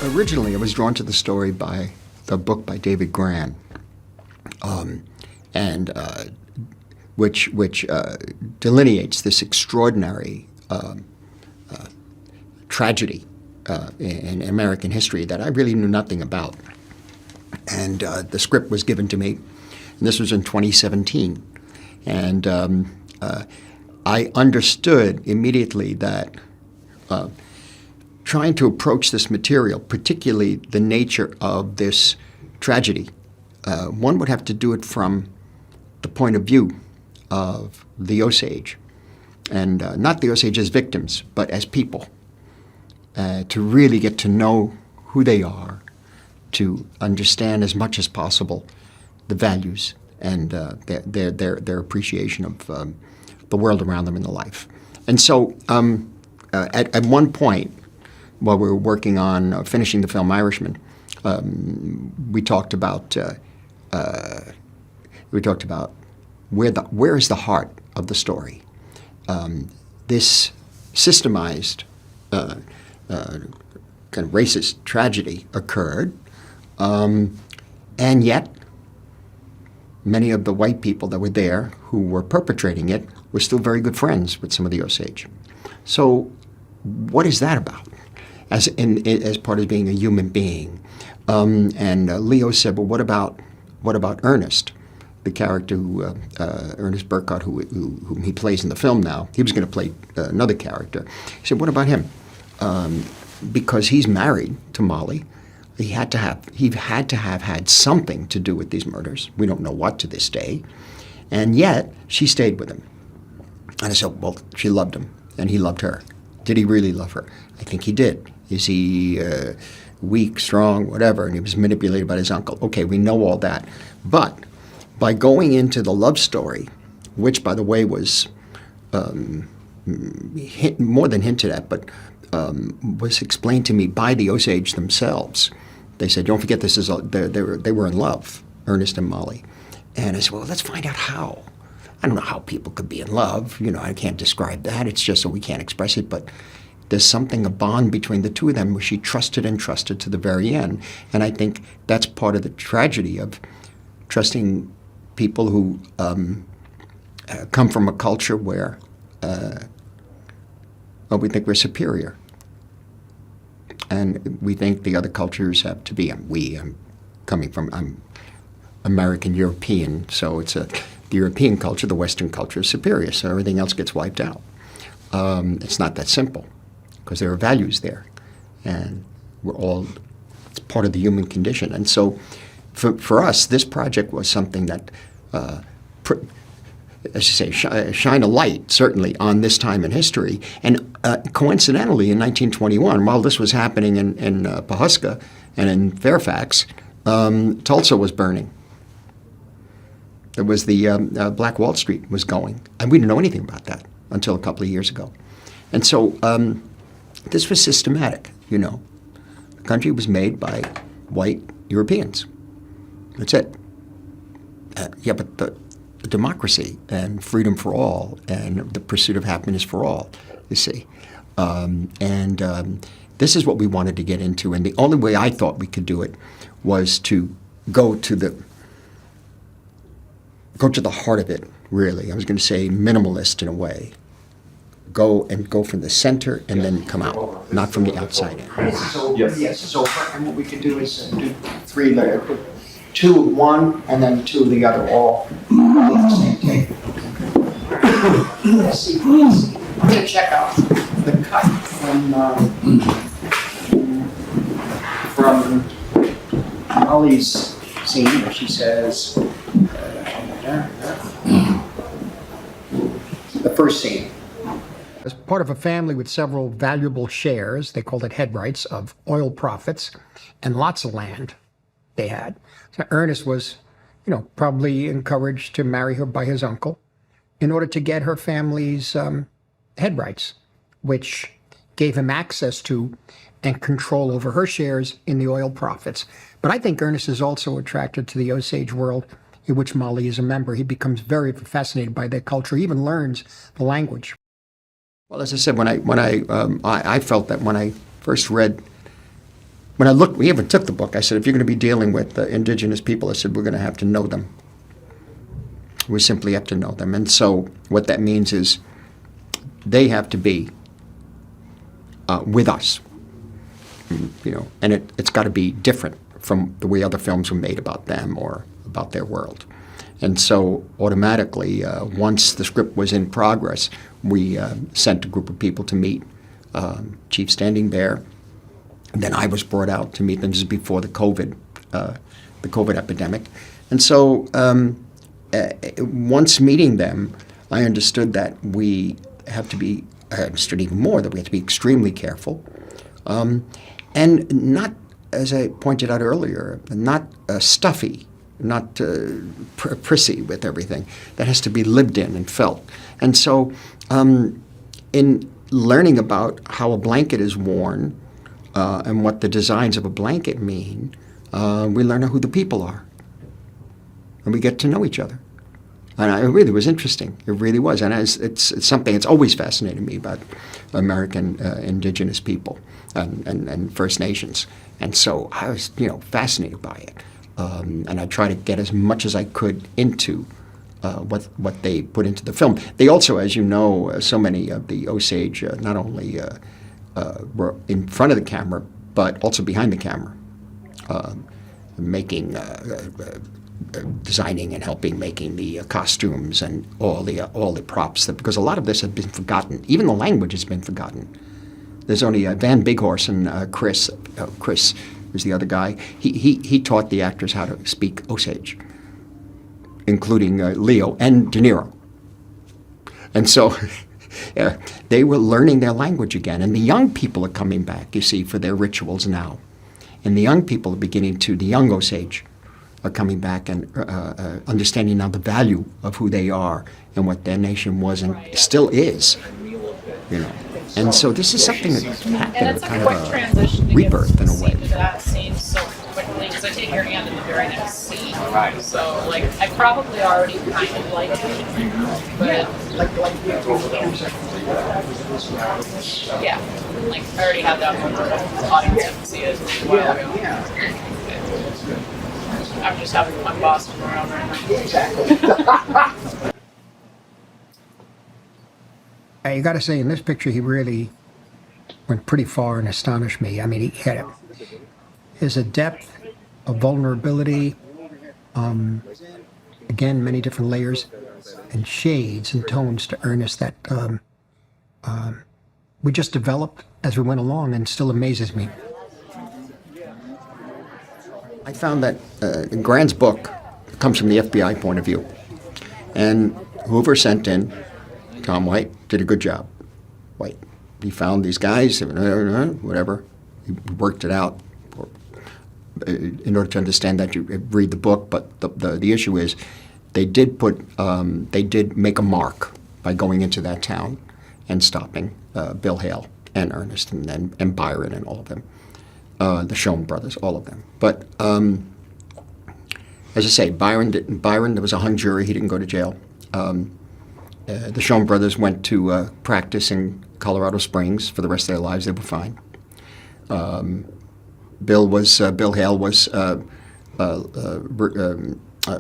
Originally, I was drawn to the story by the book by David Gran, which delineates this extraordinary tragedy in American history that I really knew nothing about. And the script was given to me, and this was in 2017. And I understood immediately that trying to approach this material, particularly the nature of this tragedy, one would have to do it from the point of view of the Osage, and not the Osage as victims, but as people, to really get to know who they are, to understand as much as possible the values and their appreciation of the world around them and the life. And so at one point, while we were working on finishing the film Irishman, we talked about where is the heart of the story. This systemized kind of racist tragedy occurred, and yet many of the white people that were there who were perpetrating it were still very good friends with some of the Osage. So what is that about? As part of being a human being. And Leo said, well, what about Ernest, the character who, Ernest Burkhart, whom he plays in the film now? He was going to play another character. He said, what about him? Because he's married to Molly. He had to have had something to do with these murders. We don't know what to this day. And yet, she stayed with him. And I said, well, she loved him, and he loved her. Did he really love her? I think he did. Is he weak, strong, whatever, and he was manipulated by his uncle? Okay, we know all that. But by going into the love story, which, by the way, was more than hinted at, but was explained to me by the Osage themselves. They said, don't forget, this is they were in love, Ernest and Molly. And I said, well, let's find out how. I don't know how people could be in love. You know, I can't describe that. It's just that we can't express it. But there's something, a bond between the two of them where she trusted and trusted to the very end. And I think that's part of the tragedy of trusting people who come from a culture where we think we're superior. And we think the other cultures have to be, I'm American European, so it's the European culture, the Western culture is superior, so everything else gets wiped out. It's not that simple, because there are values there, and it's part of the human condition. And so for us, this project was something that, as you say, shine a light, certainly, on this time in history. And coincidentally, in 1921, while this was happening in Pawhuska and in Fairfax, Tulsa was burning. There was the Black Wall Street was going, and we didn't know anything about that until a couple of years ago. And so this was systematic, you know. The country was made by white Europeans. That's it. Yeah, but the democracy and freedom for all and the pursuit of happiness for all, you see. This is what we wanted to get into, and the only way I thought we could do it was to go to the heart of it, really. I was going to say minimalist in a way. Go from the center and then come out, not from the outside in. So, yes. So and what we could do is do three layers. 2 of one, and then 2 of the other, all on the same tape. Let's see. I'm going to check out the cut from Molly's scene where she says, the first scene. As part of a family with several valuable shares, they called it head rights, of oil profits and lots of land they had. So Ernest was, probably encouraged to marry her by his uncle in order to get her family's head rights, which gave him access to and control over her shares in the oil profits. But I think Ernest is also attracted to the Osage world, in which Molly is a member. He becomes very fascinated by their culture. He even learns the language. Well, as I said, I felt that when I first read when I looked, we even took the book. I said, if you're going to be dealing with indigenous people, I said, we're going to have to know them. We simply have to know them. And so what that means is they have to be with us, and it's got to be different from the way other films were made about them or about their world. And so automatically, once the script was in progress, we sent a group of people to meet Chief Standing Bear. And then I was brought out to meet them. This is before the COVID epidemic. And so once meeting them, I understood that I understood even more that we have to be extremely careful. And not, as I pointed out earlier, not stuffy, not prissy with everything. That has to be lived in and felt. And so in learning about how a blanket is worn and what the designs of a blanket mean, we learn who the people are. And we get to know each other. And it really was interesting. It really was. And it's something that's always fascinated me about American indigenous people and First Nations. And so I was, fascinated by it. And I tried to get as much as I could into what they put into the film. They also, as you know, so many of the Osage not only were in front of the camera, but also behind the camera, making, designing and helping making the costumes and all the props. Because a lot of this had been forgotten. Even the language has been forgotten. There's only Van Bighorst and Chris was the other guy. He taught the actors how to speak Osage, including Leo and De Niro. And so they were learning their language again. And the young people are coming back, you see, for their rituals now. And the young people are the young Osage are coming back and understanding now the value of who they are and what their nation was and still is, And so this is something that happened, kind of a rebirth in a way. That scene so quickly, because I take your hand in the very next scene. So, I probably already kind of like it, but yeah, I already had that from the audience to see it a while ago. I'm just having my Boston around right now. You got to say, in this picture, he really went pretty far and astonished me. I mean, there's a depth, a vulnerability, again, many different layers and shades and tones to Ernest that we just developed as we went along and still amazes me. I found that Grant's book comes from the FBI point of view. And Hoover sent in Tom White, did a good job. White. He found these guys, whatever. He worked it out. In order to understand that, you read the book. But the issue is, they did make a mark by going into that town and stopping Bill Hale and Ernest and Byron and all of them. The Schoen brothers, all of them. But as I say, Byron, there was a hung jury. He didn't go to jail. The Schoen brothers went to practice in Colorado Springs for the rest of their lives. They were fine. Bill Hale was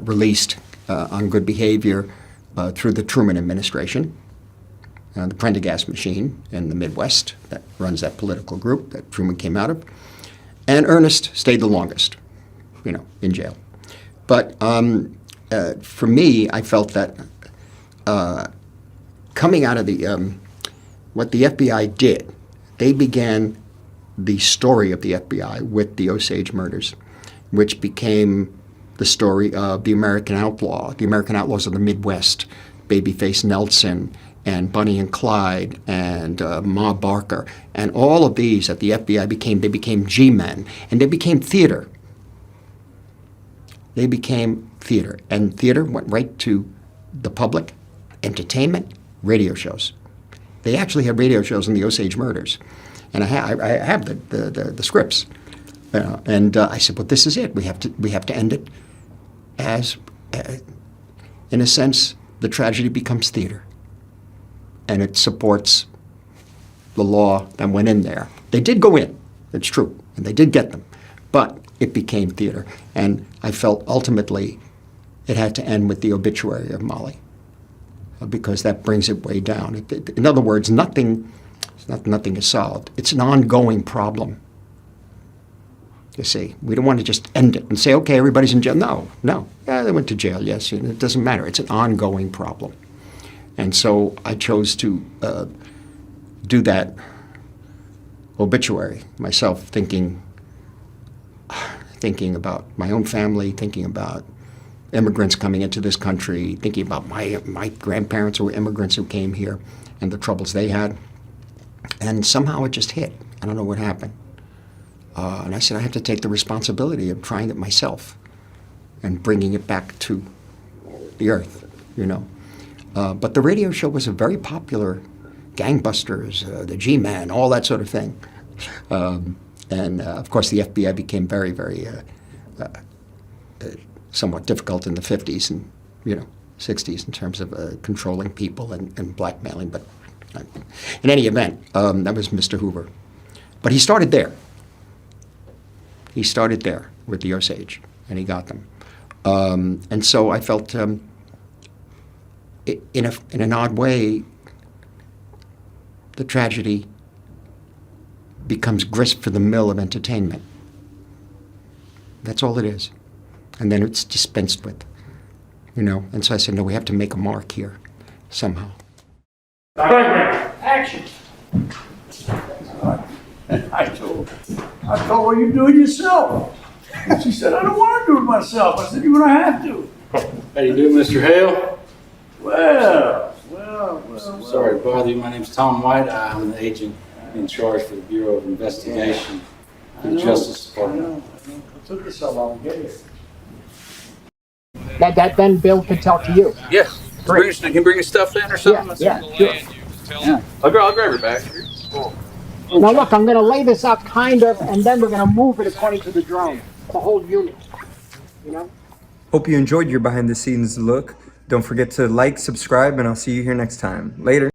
released on good behavior through the Truman administration, the Prendergast machine in the Midwest that runs that political group that Truman came out of. And Ernest stayed the longest, in jail. But for me, I felt that coming out of what the FBI did, they began the story of the FBI with the Osage murders, which became the story of the American outlaws of the Midwest, Babyface Nelson, and Bunny and Clyde, and Ma Barker, and all of these that the FBI became G-men, and they became theater. They became theater, and theater went right to the public, entertainment, radio shows. They actually had radio shows in the Osage murders, and I have the scripts, and I said, well, this is it. We have to end it as, in a sense, the tragedy becomes theater. And it supports the law that went in there. They did go in, it's true, and they did get them. But it became theater. And I felt ultimately it had to end with the obituary of Molly, because that brings it way down. In other words, nothing is solved. It's an ongoing problem. You see, we don't want to just end it and say, okay, everybody's in jail. No. Yeah, they went to jail, yes. It doesn't matter. It's an ongoing problem. And so I chose to do that obituary myself, thinking about my own family, thinking about immigrants coming into this country, thinking about my grandparents who were immigrants who came here and the troubles they had. And somehow it just hit. I don't know what happened. And I said, I have to take the responsibility of trying it myself and bringing it back to the earth, you know. But the radio show was a very popular, gangbusters, the G-Man, all that sort of thing. And of course, the FBI became very, very somewhat difficult in the 50s and, 60s in terms of controlling people and blackmailing. But in any event, that was Mr. Hoover. But he started there. He started there with the Osage, and he got them. And so I felt, in an odd way, the tragedy becomes grist for the mill of entertainment. That's all it is. And then it's dispensed with, And so I said, no, we have to make a mark here somehow. Action. I told her, you do it yourself. And she said, I don't want to do it myself. I said, you're going to have to. How you doing, Mr. Hale? Well. Sorry to bother you. My name's Tom White. I'm the agent in charge for the Bureau of Investigation and Justice Department. It took us so long to get here. That then Bill can talk to you. Yes. Can you bring your stuff in or something? Yeah, sure. Yeah. I'll grab your bag. Now look, I'm going to lay this out kind of, and then we're going to move it according to the drone, the whole unit, Hope you enjoyed your behind the scenes look. Don't forget to like, subscribe, and I'll see you here next time. Later.